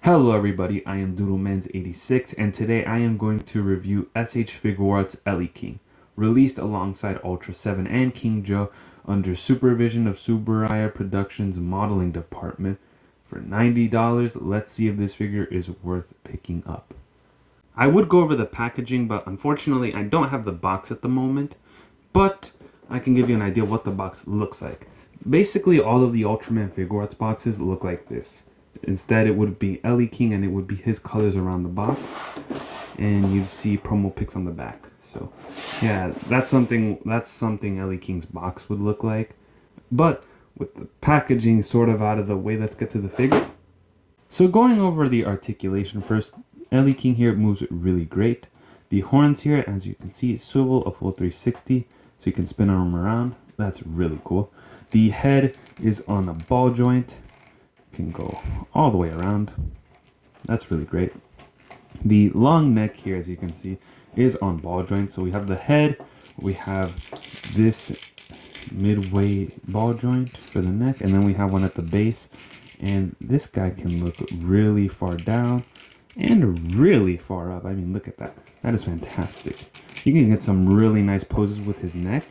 Hello everybody, I am DoodleMans86 and today I am going to review S.H. Figuarts Eleking, released alongside Ultraseven and King Joe under supervision of Subaraya Productions modeling department for $90. Let's see if this figure is worth picking up. I would go over the packaging, but unfortunately I don't have the box at the moment, but I can give you an idea of what the box looks like. Basically all of the Ultraman Figuarts boxes look like this. Instead, it would be Eleking, and it would be his colors around the box, and you'd see promo pics on the back. So, yeah, that's something Eleking's box would look like. But with the packaging sort of out of the way, let's get to the figure. So, going over the articulation first, Eleking here moves really great. The horns here, as you can see, swivel a full 360, so you can spin them around. That's really cool. The head is on a ball joint. Can go all the way around. That's really great. The long neck here, as you can see, is on ball joints. So we have the head, we have this midway ball joint for the neck, and then we have one at the base. And this guy can look really far down and really far up. I mean, look at that. That is fantastic. You can get some really nice poses with his neck,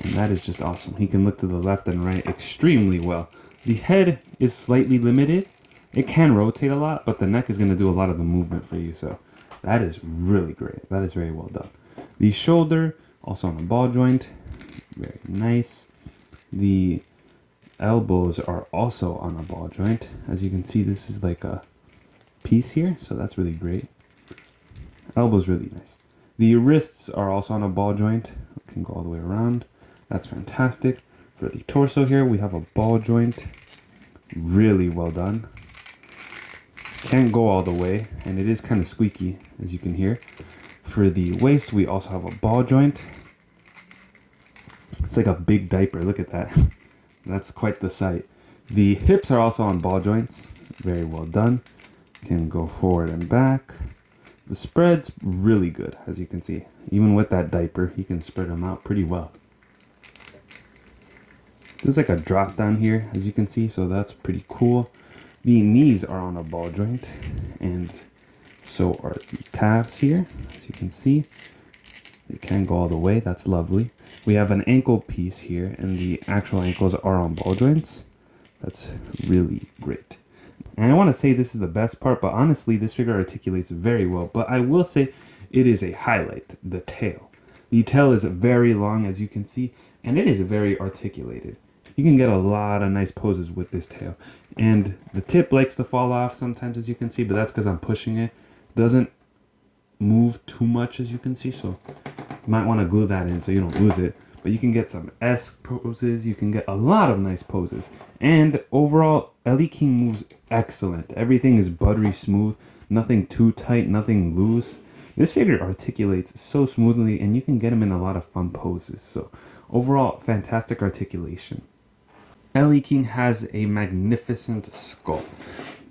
and that is just awesome. He can look to the left and right extremely well. The head is slightly limited. It can rotate a lot, but the neck is going to do a lot of the movement for you. So that is really great. That is very well done. The shoulder, also on a ball joint. Very nice. The elbows are also on a ball joint. As you can see, this is like a piece here. So that's really great. Elbow's really nice. The wrists are also on a ball joint. It can go all the way around. That's fantastic. For the torso here, we have a ball joint. Really well done. Can't go all the way, and it is kind of squeaky, as you can hear. For the waist, we also have a ball joint. It's like a big diaper. Look at that. That's quite the sight. The hips are also on ball joints. Very well done. Can go forward and back. The spread's really good, as you can see. Even with that diaper, you can spread them out pretty well. There's like a drop down here, as you can see, so that's pretty cool. The knees are on a ball joint, and so are the calves here, as you can see. They can go all the way, that's lovely. We have an ankle piece here, and the actual ankles are on ball joints. That's really great. And I want to say this is the best part, but honestly, this figure articulates very well. But I will say it is a highlight, the tail. The tail is very long, as you can see, and it is very articulated. You can get a lot of nice poses with this tail. And the tip likes to fall off sometimes, as you can see, but that's because I'm pushing it. It doesn't move too much, as you can see, so you might want to glue that in so you don't lose it. But you can get some S poses. You can get a lot of nice poses. And overall, Eleking moves excellent. Everything is buttery smooth. Nothing too tight, nothing loose. This figure articulates so smoothly, and you can get him in a lot of fun poses. So overall, fantastic articulation. Eleking has a magnificent sculpt.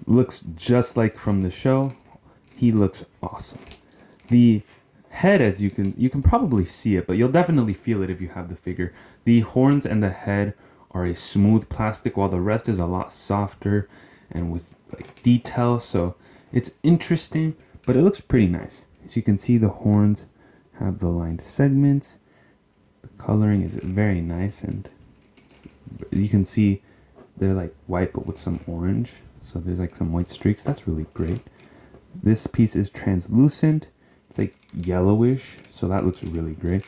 Looks just like from the show. He looks awesome. The head, as you can probably see it, but you'll definitely feel it if you have the figure. The horns and the head are a smooth plastic, while the rest is a lot softer and with like detail. So it's interesting, but it looks pretty nice. As you can see, the horns have the lined segments. The coloring is very nice, and you can see they're like white but with some orange, so there's like some white streaks. That's really great. This piece is translucent. It's like yellowish, so that looks really great.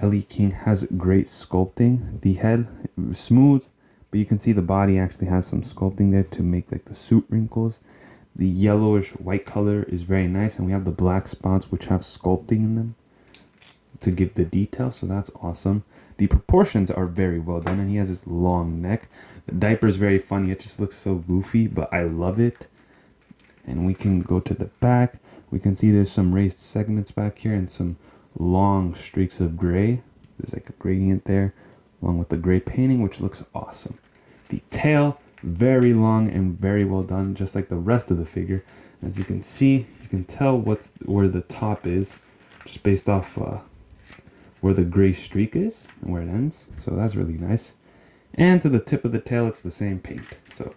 Eleking has great sculpting. The head is smooth, but you can see the body actually has some sculpting there to make like the suit wrinkles. The yellowish white color is very nice, and we have the black spots which have sculpting in them to give the detail, so that's awesome. The proportions are very well done, and he has this long neck. The diaper is very funny. It just looks so goofy, but I love it. And we can go to the back. We can see there's some raised segments back here and some long streaks of gray. There's like a gradient there, along with the gray painting, which looks awesome. The tail, very long and very well done, just like the rest of the figure. As you can see, you can tell where the top is, just based off where the gray streak is and where it ends. So that's really nice. And to the tip of the tail, it's the same paint. So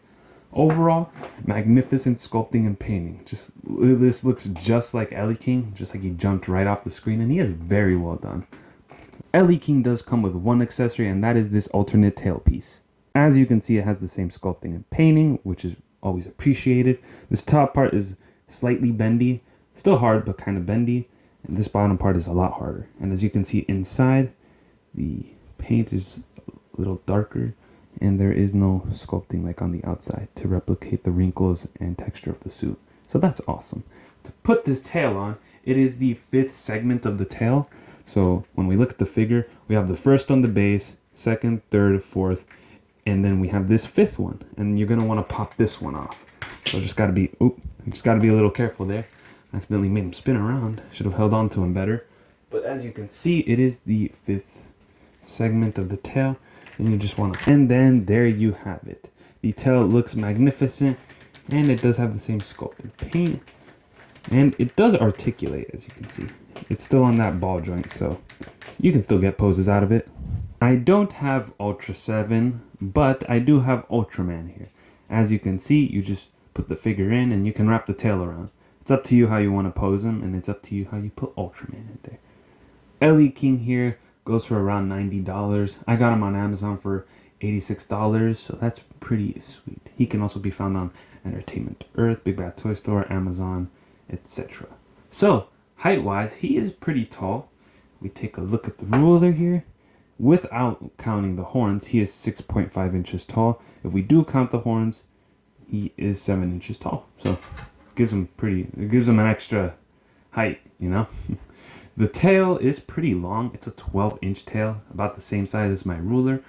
Overall, magnificent sculpting and painting. Just this looks just like Eleking, just like he jumped right off the screen, and he is very well done. Eleking does come with one accessory, and that is this alternate tailpiece. As you can see, it has the same sculpting and painting, which is always appreciated. This top part is slightly bendy, still hard, but kind of bendy. And this bottom part is a lot harder. And as you can see inside, the paint is a little darker, and there is no sculpting like on the outside to replicate the wrinkles and texture of the suit. So that's awesome. To put this tail on, it is the 5th segment of the tail. So when we look at the figure, we have the first on the base, 2nd, 3rd, 4th, and then we have this 5th one. And you're gonna want to pop this one off. So just gotta be a little careful there. I accidentally made him spin around. Should have held on to him better. But as you can see, it is the 5th segment of the tail. And you just want to, and then there you have it. The tail looks magnificent, and it does have the same sculpted paint, and it does articulate, as you can see. It's still on that ball joint, so you can still get poses out of it. I don't have Ultraseven, but I do have Ultraman here. As you can see, you just put the figure in, and you can wrap the tail around. It's up to you how you want to pose him, and it's up to you how you put Ultraman in there. Eleking here goes for around $90. I got him on Amazon for $86, so that's pretty sweet. He can also be found on Entertainment Earth, Big Bad Toy Store, Amazon, etc. So, height-wise, he is pretty tall. We take a look at the ruler here. Without counting the horns, he is 6.5 inches tall. If we do count the horns, he is 7 inches tall. So, it gives him an extra height, you know? The tail is pretty long. It's a 12-inch tail, about the same size as my ruler.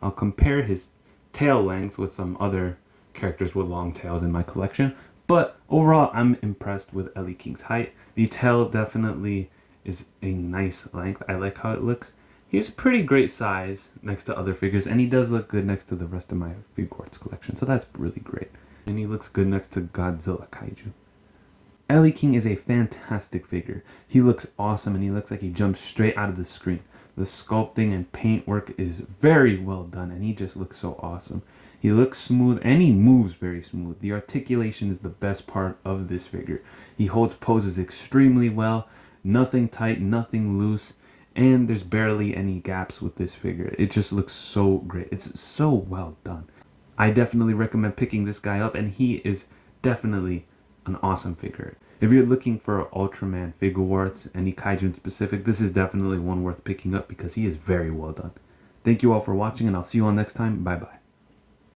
I'll compare his tail length with some other characters with long tails in my collection. But overall, I'm impressed with Eleking's height. The tail definitely is a nice length. I like how it looks. He's a pretty great size next to other figures, and he does look good next to the rest of my Figuarts collection. So that's really great. And he looks good next to Godzilla Kaiju. Eleking is a fantastic figure. He looks awesome, and he looks like he jumps straight out of the screen. The sculpting and paint work is very well done, and he just looks so awesome. He looks smooth, and he moves very smooth. The articulation is the best part of this figure. He holds poses extremely well, nothing tight, nothing loose, and there's barely any gaps with this figure. It just looks so great. It's so well done. I definitely recommend picking this guy up, and he is definitely an awesome figure. If you're looking for Ultraman Figuarts, any kaiju in specific, this is definitely one worth picking up because he is very well done. Thank you all for watching, and I'll see you all next time. Bye bye.